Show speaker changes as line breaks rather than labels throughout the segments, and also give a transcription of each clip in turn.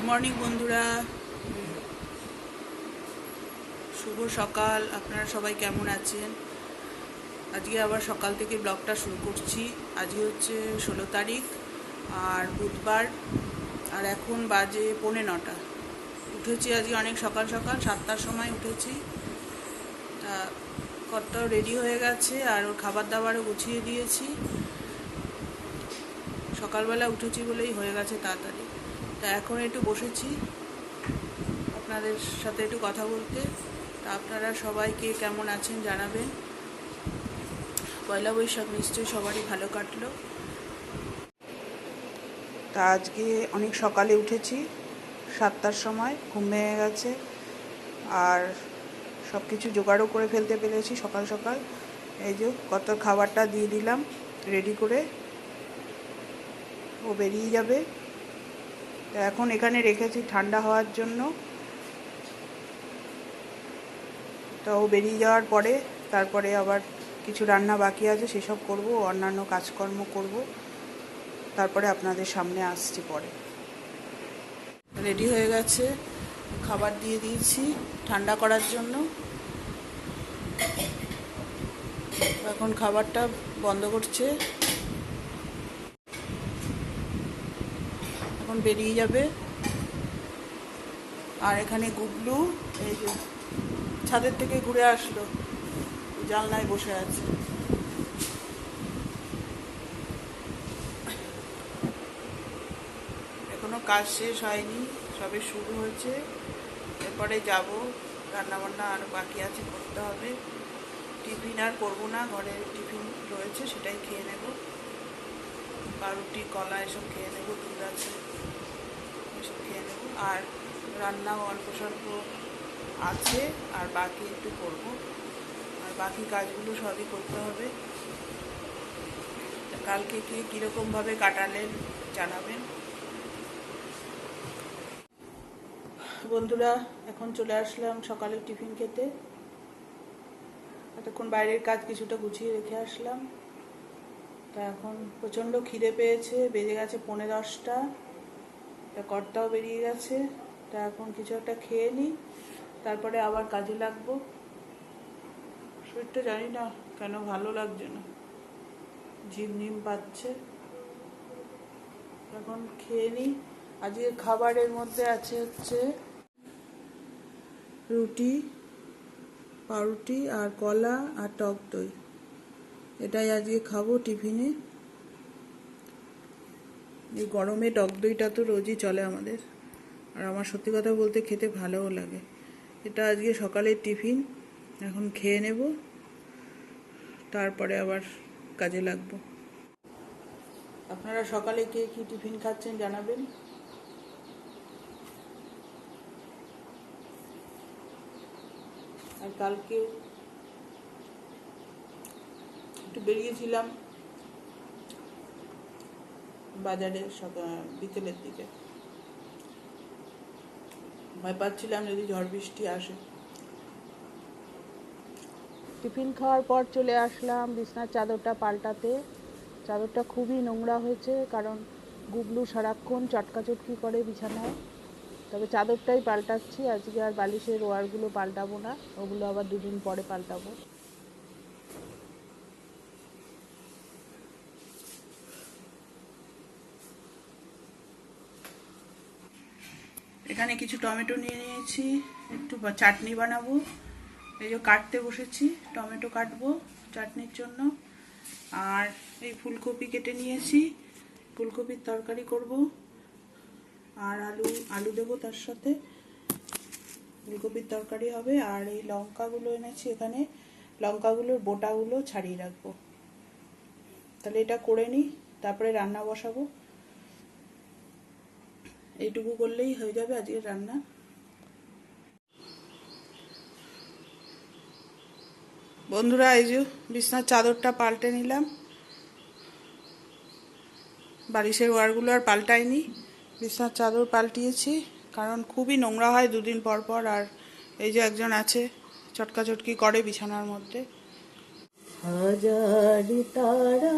Morning বন্ধুরা, শুভ সকাল। আপনারা সবাই কেমন আছেন? আজকে আবার সকাল থেকে ব্লগটা শুরু করছি। আজকে হচ্ছে 16 তারিখ আর বুধবার, আর এখন বাজে 8:45। উঠেছি আজকে অনেক সকাল সকাল, 7টার সময় উঠেছি। তা কর্তাও রেডি হয়ে গেছে আর ওর খাবার দাবারও গুছিয়ে দিয়েছি। সকালবেলা উঠেছি বলেই হয়ে গেছে তাড়াতাড়ি। তা এখন একটু বসেছি আপনাদের সাথে একটু কথা বলতে। তা আপনারা সবাইকে কেমন আছেন জানাবেন। পয়লা বৈশাখ নিশ্চয়ই সবারই ভালো কাটলো। তা আজকে অনেক সকালে উঠেছি, 7টার সময় ঘুম ভেঙে গেছে আর সব কিছু জোগাড়ও করে ফেলতে পেরেছি সকাল সকাল। এই যে কত খাবারটা দিয়ে দিলাম রেডি করে, ও বেরিয়ে যাবে। তো এখন এখানে রেখেছি ঠান্ডা হওয়ার জন্য। তো ও বেরিয়ে যাওয়ার পরে তারপরে আবার কিছু রান্না বাকি আছে, সেসব করব, অন্যান্য কাজকর্ম করব, তারপরে আপনাদের সামনে আসছি পরে। রেডি হয়ে গেছে, খাবার দিয়ে দিয়েছি ঠান্ডা করার জন্য। এখন খাবারটা বন্ধ করছে, এখন বেরিয়ে যাবে। আর এখানে গুগলু এই যে ছাদের থেকে ঘুরে আসলো, জানলায় বসে আছে। এখনো কাজ শেষ হয়নি, সবে শুরু হয়েছে। এরপরে যাব, রান্নাবান্না আরও বাকি আছে, করতে হবে। টিফিন আর করবো না, ঘরে টিফিন রয়েছে সেটাই খেয়ে নেব। পাউরুটি কলা এসব খেয়ে নেব, দুধ আছে এসব খেয়ে নেব। আর রান্নাও অল্প স্বল্প আছে, আর বাকি একটু করব, আর বাকি কাজগুলো সবই করতে হবে। কালকে কীরকমভাবে কাটালেন জানাবেন বন্ধুরা। এখন চলে আসলাম সকালের টিফিন খেতে। এতক্ষণ বাইরের কাজ কিছুটা গুছিয়ে রেখে আসলাম। তা এখন প্রচণ্ড খিদে পেয়েছে, বেজে গেছে 10:45। তা কর্তাও বেরিয়ে গেছে। তা এখন কিছু একটা খেয়ে নিই, তারপরে আবার কাজে লাগবো। শরীরটা জানি না কেন ভালো লাগছে না, ঝিমঝিম পাচ্ছে। এখন খেয়ে নিই। আজকে খাবারের মধ্যে আছে হচ্ছে রুটি, পাউরুটি আর কলা আর টক দই। এটাই আজকে খাবো টিফিনে। এই গরমে টক দইটা তো রোজই চলে আমাদের, আর আমার সত্যি কথা বলতে খেতে ভালোও লাগে। এটা আজকে সকালের টিফিন, এখন খেয়ে নেব, তারপরে আবার কাজে লাগবো। আপনারা সকালে কে কী টিফিন খাচ্ছেন জানাবেন। আর কালকে একটু বেরিয়েছিলাম বাজারে বিকেলের দিকে। ভয় পাচ্ছিলাম যদি ঝড় বৃষ্টি আসে।
টিফিন খাওয়ার পর চলে আসলাম বিছনার চাদরটা পাল্টাতে। চাদরটা খুবই নোংরা হয়েছে, কারণ গুগলু সারাক্ষণ চটকাচটকি করে বিছানায়। তবে চাদরটাই পাল্টাচ্ছি আজকে, আর বালিশের ওয়ারগুলো পাল্টাবো না, ওগুলো আবার 2 দিন পরে পাল্টাবো।
এখানে কিছু টমেটো নিয়ে নিয়েছি, একটু চাটনি বানাবো। এই যে কাটতে বসেছি, টমেটো কাটবো চাটনির জন্য। আর এই ফুলকপি কেটে নিয়েছি, ফুলকপির তরকারি করব। আর আলু দেবো তার সাথে, ফুলকপির তরকারি হবে। আর এই লঙ্কাগুলো এনেছি, এখানে লঙ্কাগুলোর বোটাগুলো ছাড়িয়ে রাখবো। তাহলে এটা করে নিই, তারপরে রান্না বসাবো। এইটুকু করলেই হয়ে যাবে আজকের রান্না। বন্ধুরা, এই যে বিছনার চাদরটা পাল্টে নিলাম, বালিশের ওয়ারগুলো আর পাল্টাইনি, বিছনার চাদর পাল্টিয়েছি, কারণ খুবই নোংরা হয় 2 দিন পর পর। আর এই যে একজন আছে চটকাচটকি করে বিছানার মধ্যে।
হাজার তারা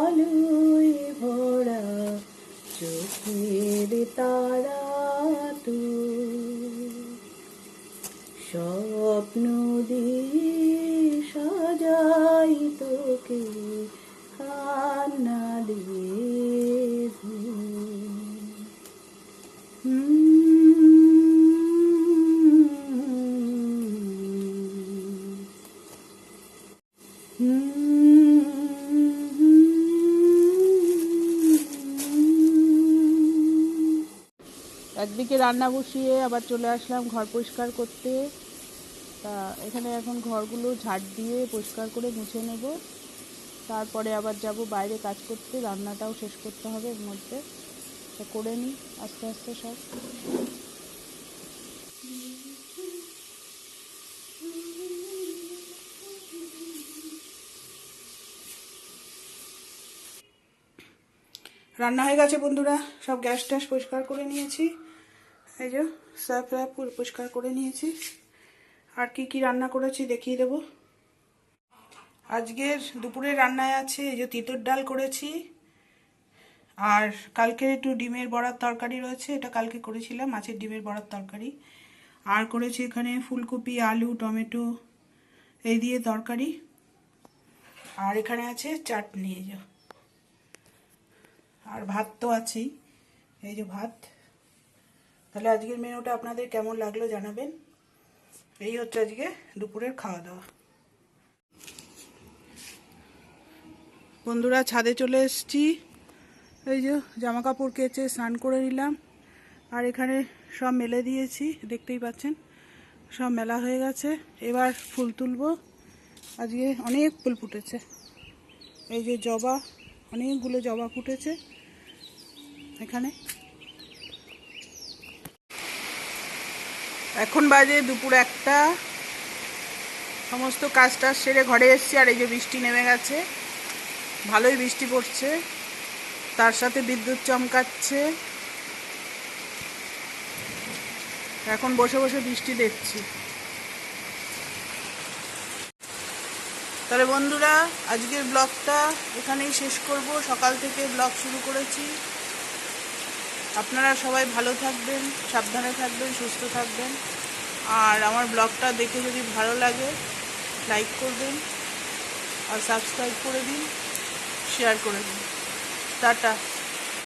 আলোয় ভরা চোখের তারা তুই, স্বপ্ন দিয়ে সাজাই তোকে, কান্না দিয়ে একদিকে রান্না বসিয়ে আবার চলে আসলাম ঘর পরিষ্কার করতে। তা এখানে এখন ঘরগুলো ঝাড় দিয়ে পরিষ্কার করে মুছে নেব, তারপরে আবার যাব বাইরে কাজ করতে, রান্নাটাও শেষ করতে হবে এর মধ্যে। তা করে নিই আস্তে আস্তে সব।
রান্না হয়ে গেছে বন্ধুরা, সব গ্যাস ট্যাস পরিষ্কার করে নিয়েছি, এই যে স্যাপ র্যাপ পরিষ্কার করে নিয়েছি। আর কি কি রান্না করেছি দেখিয়ে দেব। আজকের দুপুরে রান্নায় আছে এই যে তিতর ডাল করেছি, আর কালকে একটু ডিমের বড়ার তরকারি রয়েছে, এটা কালকে করেছিলাম, মাছের ডিমের বড়ার তরকারি। আর করেছি এখানে ফুলকপি আলু টমেটো এই দিয়ে তরকারি। আর এখানে আছে চাটনি, এই যে, আর ভাত তো আছেই, এই যে ভাত। তাহলে আজকের মেনুটা আপনাদের কেমন লাগলো জানাবেন। এই হচ্ছে আজকে দুপুরের খাওয়া দাওয়া। বন্ধুরা ছাদে চলে এসেছি, এই যে জামা কাপড় কেচে স্নান করে নিলাম, আর এখানে সব মেলে দিয়েছি, দেখতেই পাচ্ছেন সব মেলা হয়ে গেছে। এবার ফুল তুলবো, আজকে অনেক ফুল ফুটেছে, এই যে জবা, অনেকগুলো জবা ফুটেছে এখানে। এখন বাজে দুপুর 1টা, সমস্ত কাজ টাজ সেরে ঘরে এসেছি, আর এই যে বৃষ্টি নেমে গেছে, ভালোই বৃষ্টি পড়ছে, তার সাথে বিদ্যুৎ চমকাচ্ছে। এখন বসে বসে বৃষ্টি দেখছি। তাহলে বন্ধুরা আজকের ব্লগটা এখানেই শেষ করব। সকাল থেকে ব্লগ শুরু করেছি। আপনারা সবাই ভালো থাকবেন, সাবধানে থাকবেন, সুস্থ থাকবেন। আর আমার ব্লগটা দেখে যদি ভালো লাগে লাইক করবেন, আর সাবস্ক্রাইব করে দিন, শেয়ার করে দিন। টাটা।